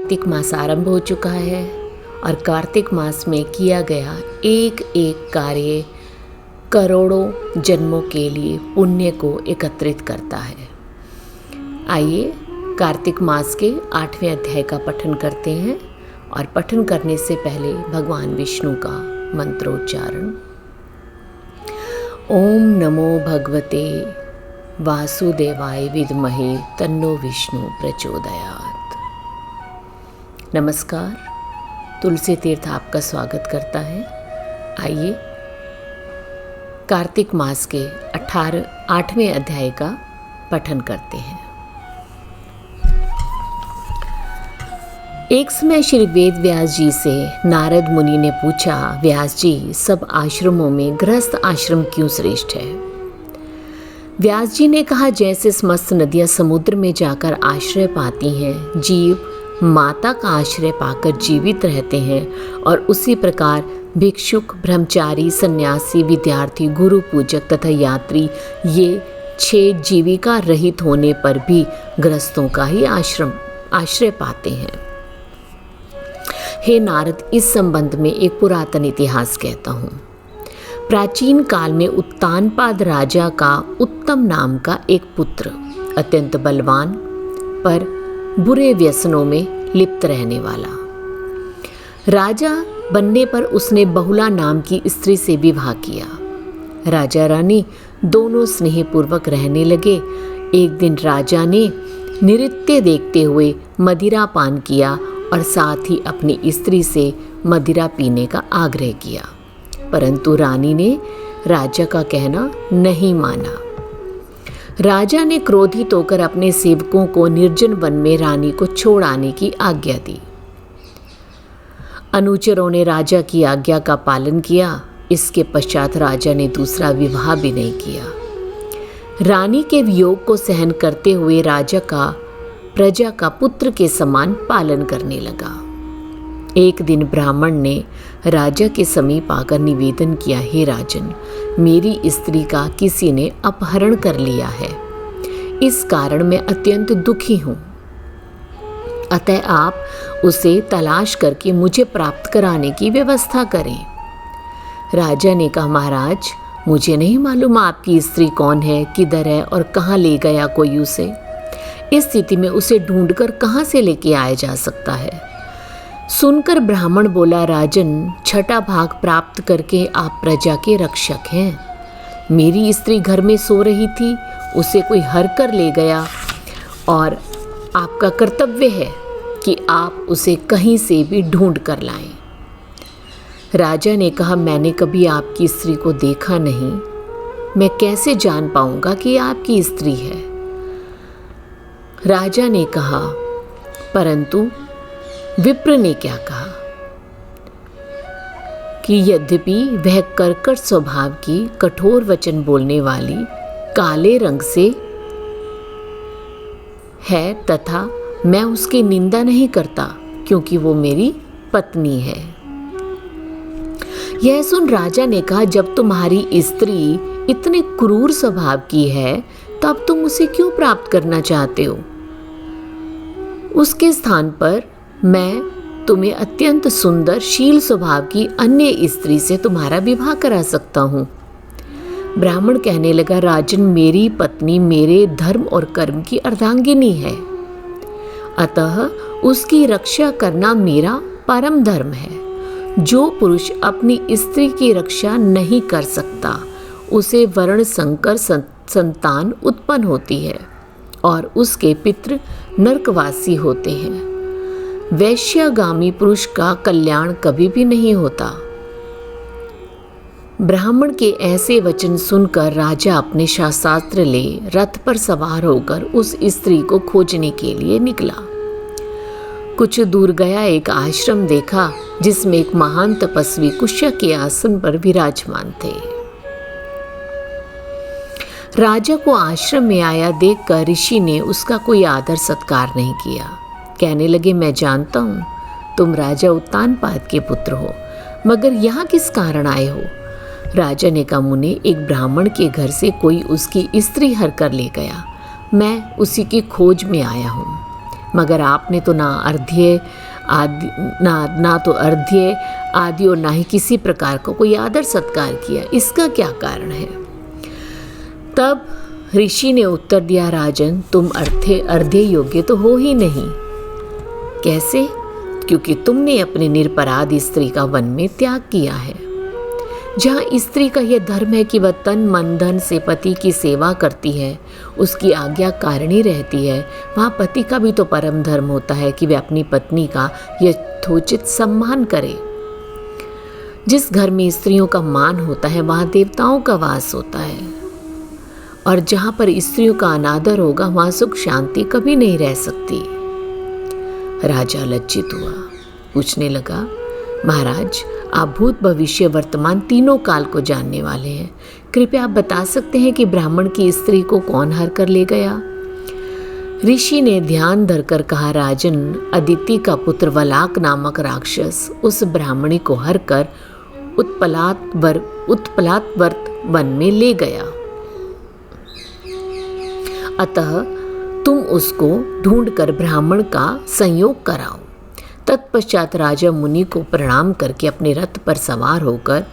कार्तिक मास आरंभ हो चुका है और कार्तिक मास में किया गया एक एक कार्य करोड़ों जन्मों के लिए पुण्य को एकत्रित करता है। आइए कार्तिक मास के 8वें अध्याय का पठन करते हैं और पठन करने से पहले भगवान विष्णु का मंत्रोच्चारण। ओम नमो भगवते वासुदेवाय विद्महे तन्नो विष्णु प्रचोदयात्। नमस्कार, तुलसी तीर्थ आपका स्वागत करता है। आइए कार्तिक मास के 8वें अध्याय का पठन करते हैं। एक समय श्री वेद व्यास जी से नारद मुनि ने पूछा, व्यास जी, सब आश्रमों में गृहस्थ आश्रम क्यों श्रेष्ठ है? व्यास जी ने कहा, जैसे समस्त नदियां समुद्र में जाकर आश्रय पाती हैं, जीव माता का आश्रय पाकर जीवित रहते हैं, और उसी प्रकार भिक्षुक, ब्रह्मचारी, सन्यासी, विद्यार्थी, गुरु पूजक तथा यात्री ये 6 जीविका रहित होने पर भी गृहस्थों का ही आश्रय पाते हैं। हे नारद, इस संबंध में एक पुरातन इतिहास कहता हूँ। प्राचीन काल में उत्तानपाद राजा का उत्तम नाम का एक पुत्र, अत्यंत बलवान पर बुरे व्यसनों में लिप्त रहने वाला। राजा बनने पर उसने बहुला नाम की स्त्री से विवाह किया। राजा रानी दोनों स्नेहपूर्वक रहने लगे। एक दिन राजा ने नृत्य देखते हुए मदिरा पान किया और साथ ही अपनी स्त्री से मदिरा पीने का आग्रह किया, परंतु रानी ने राजा का कहना नहीं माना। राजा ने क्रोधित होकर अपने सेवकों को निर्जन वन में रानी को छोड़ आने की आज्ञा दी। अनुचरों ने राजा की आज्ञा का पालन किया। इसके पश्चात राजा ने दूसरा विवाह भी नहीं किया। रानी के वियोग को सहन करते हुए राजा का प्रजा का पुत्र के समान पालन करने लगा। एक दिन ब्राह्मण ने राजा के समीप आकर निवेदन किया, हे राजन, मेरी स्त्री का किसी ने अपहरण कर लिया है। इस कारण मैं अत्यंत दुखी हूँ। अतः आप उसे तलाश करके मुझे प्राप्त कराने की व्यवस्था करें। राजा ने कहा, महाराज, मुझे नहीं मालूम आपकी स्त्री कौन है, किधर है और कहाँ ले गया कोई उसे। इस स्थिति में उसे ढूंढकर कहाँ से लेके आया जा सकता है? सुनकर ब्राह्मण बोला, राजन, 6ठा भाग प्राप्त करके आप प्रजा के रक्षक हैं। मेरी स्त्री घर में सो रही थी, उसे कोई हर कर ले गया और आपका कर्तव्य है कि आप उसे कहीं से भी ढूंढ कर लाएं। राजा ने कहा, मैंने कभी आपकी स्त्री को देखा नहीं, मैं कैसे जान पाऊंगा कि आपकी स्त्री है? राजा ने कहा, परंतु विप्र ने क्या कहा कि यद्यपि वह कर्कट स्वभाव की, कठोर वचन बोलने वाली, काले रंग से है तथा मैं उसकी निंदा नहीं करता क्योंकि वो मेरी पत्नी है। यह सुन राजा ने कहा, जब तुम्हारी स्त्री इतने क्रूर स्वभाव की है तब तुम उसे क्यों प्राप्त करना चाहते हो? उसके स्थान पर मैं तुम्हें अत्यंत सुंदर शील स्वभाव की अन्य स्त्री से तुम्हारा विवाह करा सकता हूँ। ब्राह्मण कहने लगा, राजन, मेरी पत्नी मेरे धर्म और कर्म की अर्धांगिनी है, अतः उसकी रक्षा करना मेरा परम धर्म है। जो पुरुष अपनी स्त्री की रक्षा नहीं कर सकता, उसे वर्ण संकर संतान उत्पन्न होती है और उसके पितृ नरकवासी होते हैं। वैश्यागामी पुरुष का कल्याण कभी भी नहीं होता। ब्राह्मण के ऐसे वचन सुनकर राजा अपने शास्त्र ले रथ पर सवार होकर उस स्त्री को खोजने के लिए निकला। कुछ दूर गया एक आश्रम देखा जिसमें एक महान तपस्वी कुशा के आसन पर विराजमान थे। राजा को आश्रम में आया देखकर ऋषि ने उसका कोई आदर सत्कार नहीं किया। कहने लगे, मैं जानता हूँ तुम राजा उत्तानपाद के पुत्र हो, मगर यहाँ किस कारण आए हो? राजा ने कहा, मुने, एक ब्राह्मण के घर से कोई उसकी स्त्री हर कर ले गया, मैं उसी की खोज में आया हूँ। मगर आपने तो ना अर्ध्य आदि ना तो अर्ध्य आदि और ना ही किसी प्रकार का कोई आदर सत्कार किया, इसका क्या कारण है? तब ऋषि ने उत्तर दिया, राजन तुम अर्ध्य योग्य तो हो ही नहीं। कैसे? क्योंकि तुमने अपनी निरपराध स्त्री का वन में त्याग किया है। जहाँ स्त्री का यह धर्म है कि वह तन मन धन से पति की सेवा करती है, उसकी आज्ञाकारिणी रहती है, वहाँ पति का भी तो परम धर्म होता है कि वह अपनी पत्नी का यथोचित सम्मान करे। जिस घर में स्त्रियों का मान होता है वहाँ देवताओं का वास होता है, और जहाँ पर स्त्रियों का अनादर होगा वहाँ सुख शांति कभी नहीं रह सकती। राजा लज्जित हुआ, पूछने लगा, महाराज आप भूत भविष्य वर्तमान तीनों काल को जानने वाले हैं, कृपया आप बता सकते हैं कि ब्राह्मण की स्त्री को कौन हर कर ले गया? ऋषि ने ध्यान धरकर कहा, राजन अदिति का पुत्र वलाक नामक राक्षस उस ब्राह्मणी को हर कर उत्पलातवर्त वन में ले गया, अतः तुम उसको ढूंढकर ब्राह्मण का संयोग कराओ। तत्पश्चात राजा मुनि को प्रणाम करके अपने रथ पर सवार होकर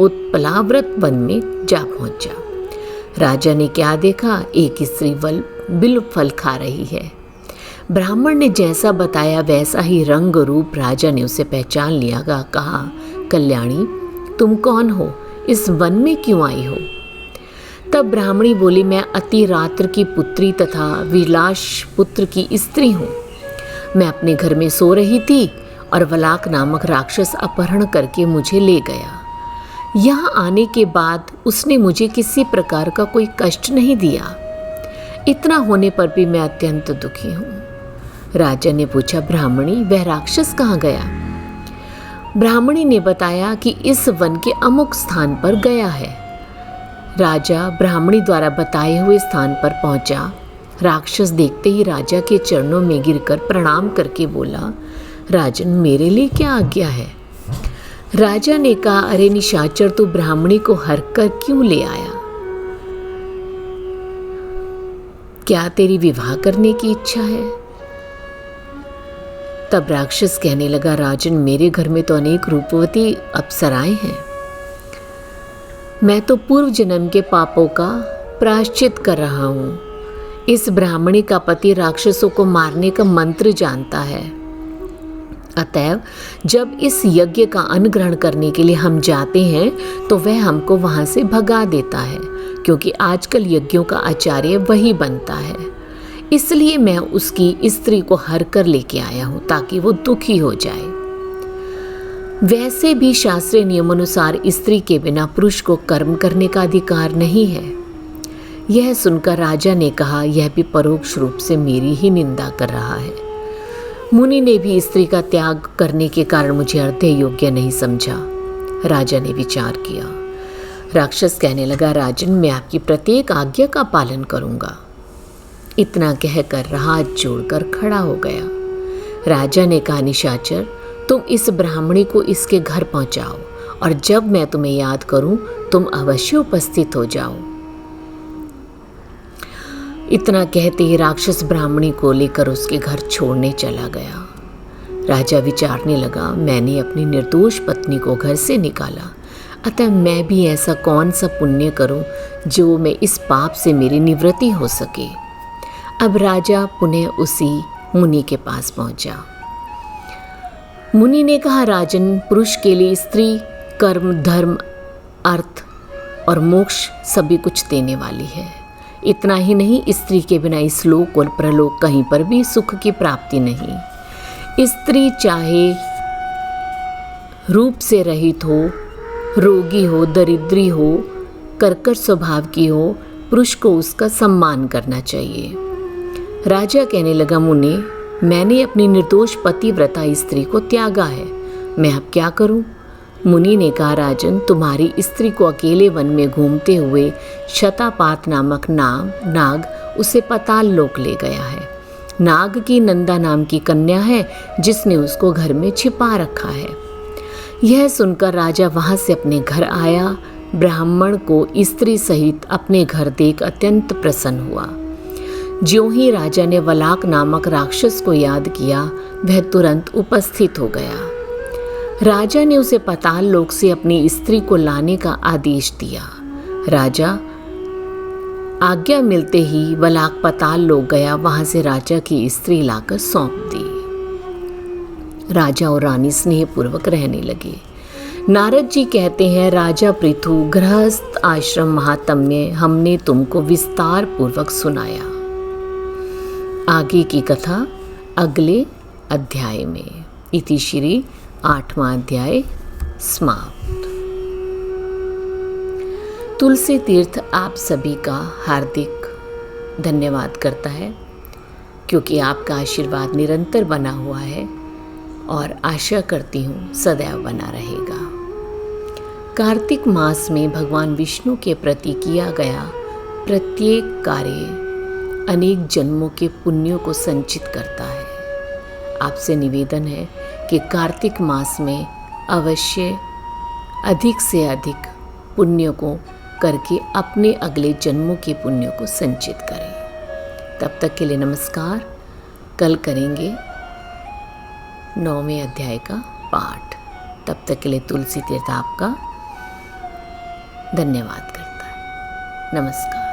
उत्पलाव्रत वन में जा पहुंचा। राजा ने क्या देखा? एक स्त्री बिल्व फल खा रही है। ब्राह्मण ने जैसा बताया वैसा ही रंग रूप राजा ने उसे पहचान लिया। कहा, कल्याणी तुम कौन हो? इस वन में क्यों आई हो? तब ब्राह्मणी बोली, मैं अति रात्र की पुत्री तथा विलास पुत्र की स्त्री हूँ। मैं अपने घर में सो रही थी और वलाक नामक राक्षस अपहरण करके मुझे ले गया। यहाँ आने के बाद उसने मुझे किसी प्रकार का कोई कष्ट नहीं दिया। इतना होने पर भी मैं अत्यंत दुखी हूँ। राजा ने पूछा, ब्राह्मणी वह राक्षस कहाँ गया? ब्राह्मणी ने बताया कि इस वन के अमुक स्थान पर गया है। राजा ब्राह्मणी द्वारा बताए हुए स्थान पर पहुंचा। राक्षस देखते ही राजा के चरणों में गिरकर प्रणाम करके बोला, राजन मेरे लिए क्या आज्ञा है? राजा ने कहा, अरे निशाचर तू ब्राह्मणी को हर कर क्यों ले आया? क्या तेरी विवाह करने की इच्छा है? तब राक्षस कहने लगा, राजन मेरे घर में तो अनेक रूपवती अप्सराएं हैं। मैं तो पूर्व जन्म के पापों का प्रायश्चित कर रहा हूँ। इस ब्राह्मणी का पति राक्षसों को मारने का मंत्र जानता है। अतएव जब इस यज्ञ का अनुग्रहण करने के लिए हम जाते हैं तो वह हमको वहां से भगा देता है, क्योंकि आजकल यज्ञों का आचार्य वही बनता है। इसलिए मैं उसकी स्त्री को हर कर लेके आया हूँ ताकि वो दुखी हो जाए। वैसे भी शास्त्रीय नियमानुसार स्त्री के बिना पुरुष को कर्म करने का अधिकार नहीं है। यह सुनकर राजा ने कहा, यह भी परोक्ष रूप से मेरी ही निंदा कर रहा है। मुनि ने भी स्त्री का त्याग करने के कारण मुझे अर्ध्य योग्य नहीं समझा। राजा ने विचार किया। राक्षस कहने लगा, राजन मैं आपकी प्रत्येक आज्ञा का पालन करूंगा। इतना कहकर हाथ जोड़कर खड़ा हो गया। राजा ने कहा, निशाचर तुम इस ब्राह्मणी को इसके घर पहुंचाओ और जब मैं तुम्हें याद करूं तुम अवश्य उपस्थित हो जाओ। इतना कहते ही राक्षस ब्राह्मणी को लेकर उसके घर छोड़ने चला गया। राजा विचारने लगा, मैंने अपनी निर्दोष पत्नी को घर से निकाला, अतः मैं भी ऐसा कौन सा पुण्य करूं जो मैं इस पाप से मेरी निवृत्ति हो सके। अब राजा पुनः उसी मुनि के पास पहुंचा। मुनि ने कहा, राजन पुरुष के लिए स्त्री कर्म धर्म अर्थ और मोक्ष सभी कुछ देने वाली है। इतना ही नहीं, स्त्री के बिना इस लोक और परलोक कहीं पर भी सुख की प्राप्ति नहीं। स्त्री चाहे रूप से रहित हो, रोगी हो, दरिद्री हो, कर्कश स्वभाव की हो, पुरुष को उसका सम्मान करना चाहिए। राजा कहने लगा, मुनि मैंने अपनी निर्दोष पतिव्रता स्त्री को त्यागा है, मैं अब क्या करूं? मुनि ने कहा, राजन तुम्हारी स्त्री को अकेले वन में घूमते हुए शतापात नामक नाग उसे पाताल लोक ले गया है। नाग की नंदा नाम की कन्या है जिसने उसको घर में छिपा रखा है। यह सुनकर राजा वहां से अपने घर आया। ब्राह्मण को स्त्री सहित अपने घर देख अत्यंत प्रसन्न हुआ। ज्यों ही राजा ने वलाक नामक राक्षस को याद किया, वह तुरंत उपस्थित हो गया। राजा ने उसे पाताल लोक से अपनी स्त्री को लाने का आदेश दिया। राजा आज्ञा मिलते ही वलाक पाताल लोक गया, वहां से राजा की स्त्री लाकर सौंप दी। राजा और रानी स्नेहपूर्वक रहने लगे। नारद जी कहते हैं, राजा पृथु, गृहस्थ आश्रम महात्म्य हमने तुमको विस्तार पूर्वक सुनाया। आगे की कथा अगले अध्याय में। इति श्री 8वां अध्याय समाप्त। तुलसी तीर्थ आप सभी का हार्दिक धन्यवाद करता है, क्योंकि आपका आशीर्वाद निरंतर बना हुआ है और आशा करती हूँ सदैव बना रहेगा। कार्तिक मास में भगवान विष्णु के प्रति किया गया प्रत्येक कार्य अनेक जन्मों के पुण्यों को संचित करता है। आपसे निवेदन है कि कार्तिक मास में अवश्य अधिक से अधिक पुण्यों को करके अपने अगले जन्मों के पुण्यों को संचित करें। तब तक के लिए नमस्कार। कल करेंगे 9वें अध्याय का पाठ। तब तक के लिए तुलसी तीर्थ आपका धन्यवाद करता है। नमस्कार।